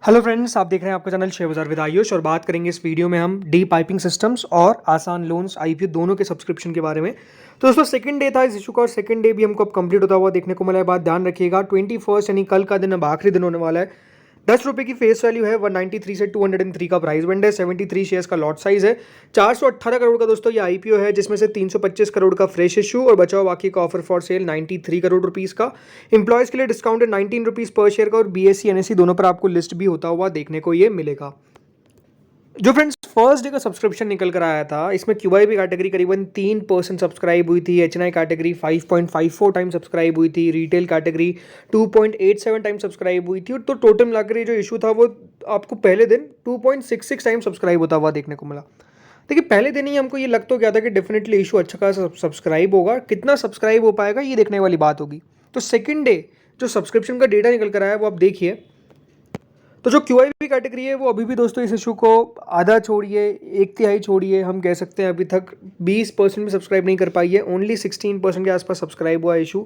Hello friends, आप देख रहे हैं आपका चैनल शेयर बाजार विद आयुष और बात करेंगे इस वीडियो में हम डी पाइपिंग सिस्टम्स और आसान लोन्स आईपीओ दोनों के सब्सक्रिप्शन के बारे में। तो दोस्तों सेकंड डे था इस इशू का और सेकंड डे भी हमको अब कंप्लीट होता हुआ देखने को मिला है। बात ध्यान रखिएगा 21 यानी कल का दिन अब आखिरी दिन होने वाला है। 10 रुपये की फेस वैल्यू है, 193 से 203 का प्राइस बैंड है, 73 शेयर्स का लॉट साइज है, 418 करोड़ का दोस्तों ये आईपीओ है, जिसमें से 325 करोड़ का फ्रेश इशू और बचाओ बाकी का offer for sale 93 crore rupees का। इंप्लॉयज के लिए डिस्काउंट है 19 रुपीज पर शेयर का और बीएससी एनएससी दोनों पर आपको लिस्ट भी होता हुआ देखने को ये मिलेगा। जो फ्रेंड्स फर्स्ट डे का सब्सक्रिप्शन निकल कर आया था, इसमें क्यूआईबी कैटेगरी करीबन 3% सब्सक्राइब हुई थी, एचएनआई कैटेगरी 5.54 टाइम सब्सक्राइब हुई थी, रिटेल कैटेगरी 2.87 टाइम सब्सक्राइब हुई थी। तो टोटल मिलाकर ये जो इशू था वो आपको पहले दिन 2.66 टाइम सब्सक्राइब होता हुआ देखने को मिला। देखिए पहले दिन ही हमको ये लग तो गया था कि डेफिनेटली इशू अच्छा खासा सब्सक्राइब होगा, कितना सब्सक्राइब हो पाएगा ये देखने वाली बात होगी। तो सेकेंड डे जो सब्सक्रिप्शन का डेटा निकल कर आया वो आप देखिए। तो जो क्यूआईबी कैटेगरी है वो अभी भी दोस्तों इस इशू को आधा छोड़िए, एक तिहाई छोड़िए, हम कह सकते हैं अभी तक 20% भी सब्सक्राइब नहीं कर पाई है। ओनली 16% के आसपास सब्सक्राइब हुआ इशू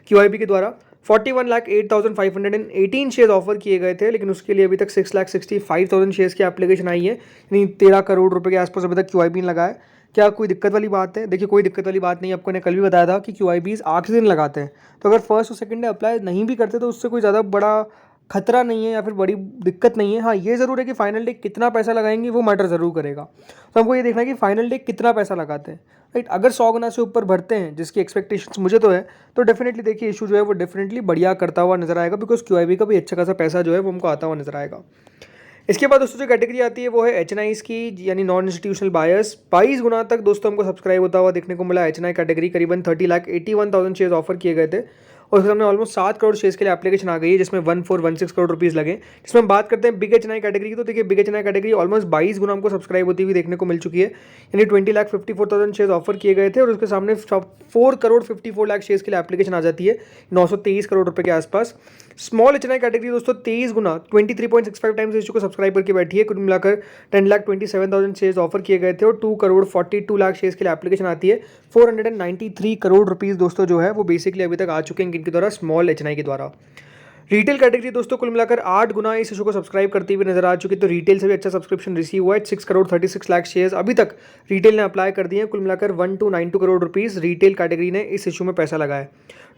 क्यूआईबी के द्वारा। 41,08,518 शेयर ऑफर किए गए थे, लेकिन उसके लिए अभी तक 6,65,000 शेयर्स की एप्लीकेशन आई है, यानी 13 करोड़ रुपए के आसपास अभी तक क्यूआईबी ने लगाया। क्या कोई दिक्कत वाली बात है? देखिए कोई दिक्कत वाली बात नहीं। आपको ने कल भी बताया था कि क्यूआईबीज आखिरी दिन लगाते हैं, तो अगर फर्स्ट और सेकंड डे अप्लाई नहीं भी करते तो उससे कोई ज़्यादा बड़ा खतरा नहीं है या फिर बड़ी दिक्कत नहीं है। हाँ ये ज़रूर है कि फाइनल डे कितना पैसा लगाएंगे वो मैटर ज़रूर करेगा। तो हमको ये देखना है कि फाइनल डे कितना पैसा लगाते हैं, राइट। अगर 100 गुना से ऊपर भरते हैं, जिसकी एक्सपेक्टेशंस मुझे तो है, तो डेफिनेटली देखिए इशू जो है वो डेफिनेटली बढ़िया करता हुआ नजर आएगा, बिकॉज क्यूआईबी का भी अच्छा खासा पैसा जो है वो हमको आता हुआ नजर आएगा। इसके बाद दोस्तों जो कैटेगरी आती है वो है एचएनआईज की, यानी नॉन इंस्टीट्यूशनल बायर्स। 22 गुना तक दोस्तों हमको सब्सक्राइब होता हुआ देखने को मिला। एचएनआई कैटेगरी करीबन 30,81,000 शेयर्स ऑफर किए गए थे और उसके सामने ऑलमोस्ट 7 करोड़ शेयर्स के लिए एप्लीकेशन आ गई है, जिसमें 1416 करोड़ रुपीज़ लगे। जिसमें हम बात करते हैं बिग एचएनआई कैटेगरी की, तो देखिए बिग एचएनआई कैटेगरी ऑलमोस्ट 22 गुना हमको सब्सक्राइब होती हुई देखने को मिल चुकी है, यानी 20,54,000 शेयर्स ऑफर किए गए थे और उसके सामने 4 करोड़ 54 लाख शेयर्स के लिए एप्लीकेशन आ जाती है, 923 करोड़ रुपए के आसपास। स्मॉल एचएनआई कैटेगरी दोस्तों 23 गुना 23.65 टाइम्स इशू को सब्सक्राइब करके बैठी है। कुल मिलाकर 10,27,000 शेयर्स ऑफर किए गए थे और 2 करोड़ 42 लाख शेयर्स के लिए एप्लीकेशन आती है। 493 करोड़ रुपीस दोस्तों जो है वो बेसिकली अभी तक आ चुके हैं इनके द्वारा, स्मॉल एचएनआई के द्वारा। रिटेल कैटेगरी दोस्तों कुल मिलाकर 8 गुना इस इशू को सब्सक्राइब करती हुई नजर आ चुकी है, तो रिटेल से भी अच्छा सब्सक्रिप्शन रिसीव हुआ है। 6 करोड़ 36 लाख शेयर्स अभी तक रिटेल ने अप्लाई कर दिए हैं। कुल मिलाकर 1292 करोड़ रुपीस रिटेल कैटेगरी ने इस इशू में पैसा लगाया है।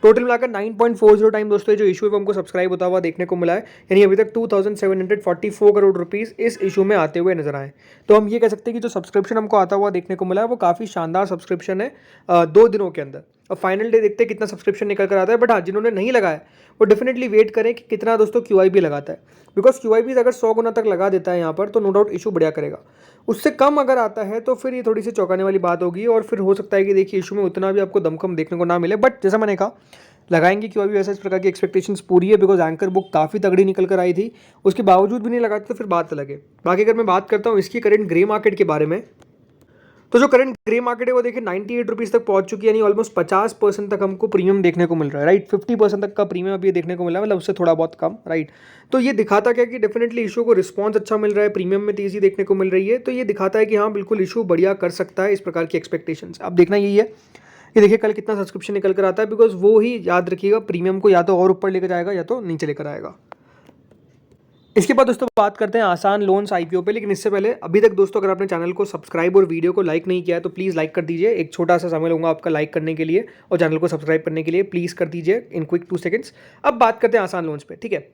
टोटल मिलाकर 9.40 टाइम दोस्तों जो इशू है वो हमको सब्सक्राइब होता हुआ देखने को मिला है, यानी अभी तक 2744 करोड़ रुपीस इस इशू में आते हुए नजर आए। तो हम ये कह सकते हैं कि जो सब्सक्रिप्शन हमको आता हुआ देखने को मिला है वो काफ़ी शानदार सब्सक्रिप्शन है 2 दिनों के अंदर। और फाइनल डे देखते हैं कितना सब्सक्रिप्शन निकल कर आता है। बट हाँ, जिन्होंने नहीं लगाया वो डेफिनेटली वेट करें कि कितना दोस्तों क्यूआईबी लगाता है, बिकॉज क्यूआईबी अगर 100 गुना तक लगा देता है यहाँ पर तो नो डाउट इशू बढ़िया करेगा। उससे कम अगर आता है तो फिर ये थोड़ी सी चौंकाने वाली बात होगी और फिर हो सकता है कि देखिए इशू में उतना भी आपको दमखम देखने को ना मिले। बट जैसा मैंने कहा लगाएंगे क्यों, अभी वैसे इस प्रकार की एक्सपेक्टेशंस पूरी है, बिकॉज एंकर बुक काफ़ी तगड़ी निकल कर आई थी, उसके बावजूद भी नहीं लगाते तो फिर बात अलग है। बाकी अगर मैं बात करता हूँ इसकी करंट ग्रे मार्केट के बारे में, तो जो करंट ग्रे मार्केट है वो देखिए 98 रुपीज़ तक पहुंच चुकी है, यानी ऑलमोस्ट 50% तक हमको प्रीमियम देखने को मिल रहा है, राइट। 50% तक का प्रीमियम अभी देखने को मिला है, मतलब उससे थोड़ा बहुत कम, राइट। तो ये दिखाता क्या कि डेफिनेटली इशू को रिस्पॉन्स अच्छा मिल रहा है, प्रीमियम में तेजी देखने को मिल रही है। तो ये दिखाता है कि हाँ बिल्कुल इशू बढ़िया कर सकता है इस प्रकार की एक्सपेक्टेशंस। अब देखना यही है कि देखिए कल कितना सब्सक्रिप्शन निकल कर आता है, बिकॉज वो ही याद रखिएगा प्रीमियम को या तो और ऊपर लेकर जाएगा या तो नीचे लेकर आएगा। इसके बाद दोस्तों बात करते हैं आसान लोन्स आईपीओ पे, लेकिन इससे पहले अभी तक दोस्तों अगर आपने चैनल को सब्सक्राइब और वीडियो को लाइक नहीं किया है तो प्लीज़ लाइक कर दीजिए। एक छोटा सा समय लूंगा आपका लाइक करने के लिए और चैनल को सब्सक्राइब करने के लिए, प्लीज़ कर दीजिए इन क्विक 2 सेकंड्स। अब बात करते हैं आसान लोन्स पे, ठीक है।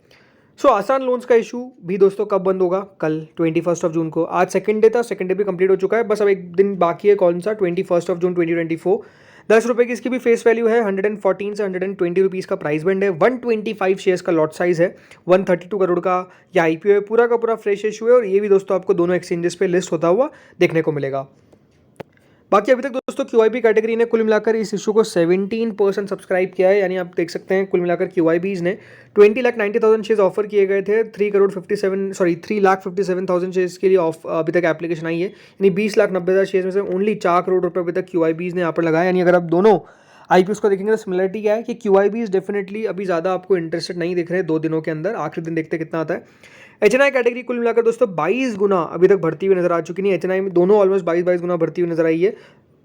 सो आसान लोन्स का इशू भी दोस्तों कब बंद होगा? कल 21 जून को। आज सेकंड डे था, सेकंड डे भी कंप्लीट हो चुका है, बस अब एक दिन बाकी है। कौन सा? 21 जून 2024। 10 रुपये की इसकी भी फेस वैल्यू है, 114 से 120 रुपीज़ का प्राइस बैंड है, 125 शेयर्स का लॉट साइज है, 132 करोड़ का यह आईपीओ है, पूरा का पूरा फ्रेश इशू है और ये भी दोस्तों आपको दोनों एक्सचेंजेस पे लिस्ट होता हुआ देखने को मिलेगा। बाकी अभी तक दोस्तों क्यूआईबी कैटेगरी ने कुल मिलाकर इस इशू को 17% सब्सक्राइब किया है, यानी आप देख सकते हैं कुल मिलाकर क्यूआईबीज ने 20,90,000 शेयर्स ऑफर किए गए थे। 3,57,000 शेयर्स के लिए अभी तक एप्लीकेशन आई है, यानी 20,90,000 शेयर्स में से ओनली 4 करोड़ रुपए अभी तक क्यूआईबीज ने यहाँ पर लगाया। यानी अगर आप दोनों आईपीओ को देखेंगे तो सिमिलरिटी क्या है कि क्यूआईबीज डेफिनेटली अभी ज़्यादा आपको इंटरेस्टेड नहीं दिख रहे 2 दिनों के अंदर। आखिरी दिन देखते कितना आता है। एचएनआई कैटेगरी कुल मिलाकर दोस्तों 22 गुना अभी तक भर्ती हुई नजर आ चुकी नहीं। एचएनआई में दोनों ऑलमोस्ट 22 गुना भर्ती हुई नजर आई है।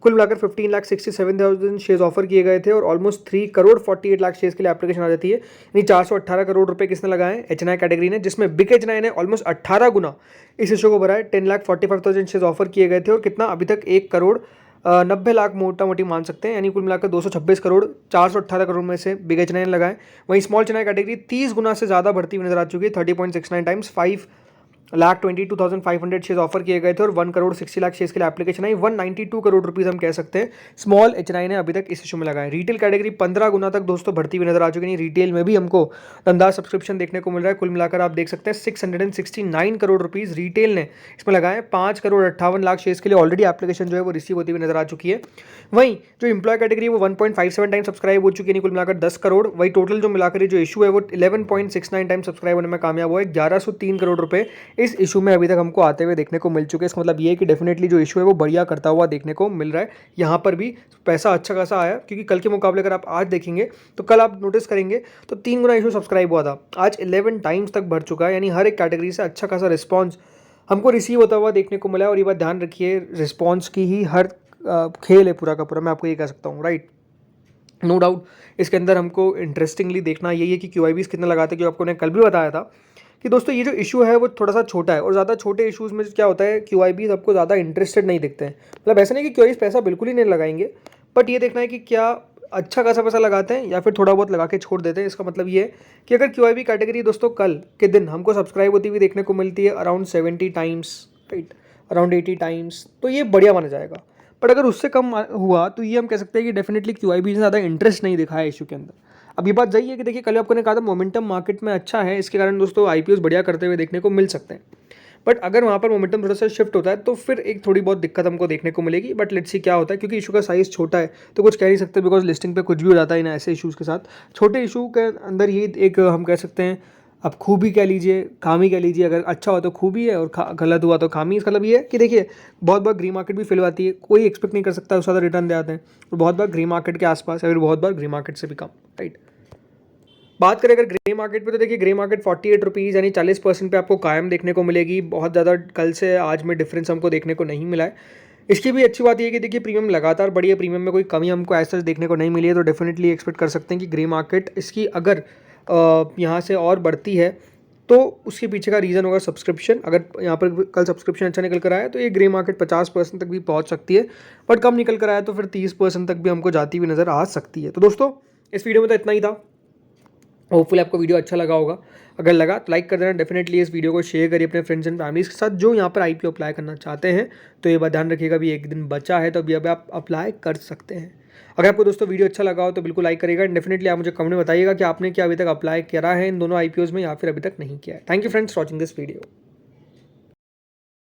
कुल मिलाकर 15,67,000 शेयर्स ऑफर किए गए थे और ऑलमोस्ट 3 करोड़ 48 लाख शेयर्स के लिए एप्लीकेशन आ जाती है। यानी 418 करोड़ रुपए किसने लगाए? एचएनआई कैटेगरी ने, जिसमें बिग एचएनआई ने ऑलमोस्ट 18 गुना इस इशू को भरा है। 10,45,000 शेयर्स ऑफर किए गए थे और कितना अभी तक 1 करोड़ 90 लाख मोटा मोटी मान सकते हैं, यानी कुल मिलाकर 226 करोड़ 418 करोड़ में से बिग एचएनआई ने लगाए। वहीं स्मॉल एचएनआई कैटेगरी 30 गुना से ज़्यादा बढ़ती हुई नजर आ चुकी है। 30.69 टाइम्स 5,22,500 शेयर्स ऑफर किए गए थे और 1 करोड़ 60 लाख शेयर्स के लिए एप्लीकेशन आई। 192 करोड़ रुपीस हम कह सकते हैं स्मॉल एचएनआई ने अभी तक इस इशू में लगाए। रिटेल कैटेगरी 15 गुना तक दोस्तों बढ़ती हुई नजर आ चुकी है। रिटेल में भी हमको धंधा सब्सक्रिप्शन देखने को मिल रहा है। कुल मिलाकर आप देख सकते हैं 669 करोड़ रुपीस रिटेल ने इसमें लगाए। 5 करोड़ 58 लाख शेयर्स के लिए ऑलरेडी एप्लीकेशन जो है वो रिसीव होती हुई नजर आ चुकी है। वहीं जो एम्प्लॉय कैटेगरी है वो 1.57 टाइम सब्सक्राइब हो चुकी है, कुल मिलाकर 10 करोड़। वही टोटल जो मिलाकर जो इशू है वो 11.69 टाइम सब्सक्राइब होने में कामयाब हुआ है। 1103 करोड़ रुपए इस इशू में अभी तक हमको आते हुए देखने को मिल चुके हैं। इसका मतलब ये है कि डेफिनेटली जो इशू है वो बढ़िया करता हुआ देखने को मिल रहा है। यहाँ पर भी पैसा अच्छा खासा आया, क्योंकि कल के मुकाबले अगर आप आज देखेंगे तो कल आप नोटिस करेंगे तो 3 गुना इशू सब्सक्राइब हुआ था, आज 11 टाइम्स तक बढ़ चुका है। यानी हर एक कैटेगरी से अच्छा खासा रिस्पॉन्स हमको रिसीव होता हुआ देखने को मिला है। और ये बात ध्यान रखिए, रिस्पॉन्स की ही हर खेल है पूरा का पूरा, मैं आपको ये कह सकता हूँ, राइट। नो डाउट इसके अंदर हमको इंटरेस्टिंगली देखना यही है कि QIBs कितना लगाते हैं। क्योंकि आपको मैंने कल भी बताया था कि दोस्तों ये जो इशू है वो थोड़ा सा छोटा है और ज़्यादा छोटे इशूज़ में क्या होता है, QIBs आपको ज़्यादा इंटरेस्टेड नहीं दिखते हैं। मतलब ऐसा नहीं कि QIBs पैसा बिल्कुल ही नहीं लगाएंगे, बट ये देखना है कि क्या अच्छा खासा पैसा लगाते हैं या फिर थोड़ा बहुत लगा के छोड़ देते हैं। इसका मतलब ये है कि अगर QIB कैटेगरी दोस्तों कल के दिन हमको सब्सक्राइब होती हुई देखने को मिलती है around 70 times, right, around 80 times, तो ये बढ़िया माना जाएगा। बट अगर उससे कम हुआ तो ये हम कह सकते हैं कि डेफिनेटली QIB ने ज़्यादा इंटरेस्ट नहीं दिखाया इशू के अंदर। अब ये बात सही है कि देखिए कल आपको ने कहा था मोमेंटम मार्केट में अच्छा है, इसके कारण दोस्तों IPOs बढ़िया करते हुए देखने को मिल सकते हैं। बट अगर वहाँ पर मोमेंटम थोड़ा सा शिफ्ट होता है तो फिर एक थोड़ी बहुत दिक्कत हमको देखने को मिलेगी। बट लेट्स सी क्या होता है, क्योंकि इशू का साइज़ छोटा है तो कुछ कह नहीं सकते, बिकॉज लिस्टिंग पे कुछ भी हो जाता है इन ऐसे इशूज़ के साथ। छोटे इशू के अंदर ये एक हम कह सकते हैं, अब खूबी कह लीजिए, खामी कह लीजिए। अगर अच्छा हुआ तो खूबी है और गलत हुआ तो खामी। इसका मतलब ये है कि देखिए बहुत बार ग्री मार्केट भी फेल आती है, कोई एक्सपेक्ट नहीं कर सकता उससे ज़्यादा रिटर्न दे आते हैं, और बहुत बार ग्री मार्केट के आसपास या फिर बहुत बार ग्री मार्केट से भी कम, राइट। बात करें अगर ग्रे मार्केट पे तो देखिए ग्रे मार्केट 48 रुपीज़ यानी 40% पे आपको कायम देखने को मिलेगी। बहुत ज़्यादा कल से आज में डिफरेंस हमको देखने को नहीं मिला है। इसकी भी अच्छी बात ये है कि देखिए प्रीमियम लगातार बढ़ी है, प्रीमियम में कोई कमी हमको ऐसा देखने को नहीं मिली है। तो डेफिनेटली एक्सपेक्ट कर सकते हैं कि ग्रे मार्केट इसकी अगर यहाँ से और बढ़ती है तो उसके पीछे का रीज़न होगा सब्सक्रिप्शन। अगर यहाँ पर कल सब्सक्रिप्शन अच्छा निकल कर आया तो ये ग्रे मार्केट 50% तक भी पहुँच सकती है, बट कम निकल कर आया तो फिर 30% तक भी हमको जाती हुई नज़र आ सकती है। तो दोस्तों इस वीडियो में तो इतना ही था। होपफुली आपको वीडियो अच्छा लगा होगा। अगर लगा तो लाइक कर देना। डेफिनेटली इस वीडियो को शेयर करिए अपने फ्रेंड्स एंड फैमिलीज़ के साथ जो यहाँ पर IPO अप्लाई करना चाहते हैं। तो ये बात ध्यान रखिएगा, अभी एक दिन बचा है तो अभी आप अप्लाई कर सकते हैं। अगर आपको दोस्तों वीडियो अच्छा लगा हो तो बिल्कुल लाइक करिएगा। डेफिनेटली आप मुझे कमेंट में बताइएगा कि आपने क्या अभी तक अप्लाई करा है इन दोनों IPOs में या फिर अभी तक नहीं किया है। Thank you friends for watching this video.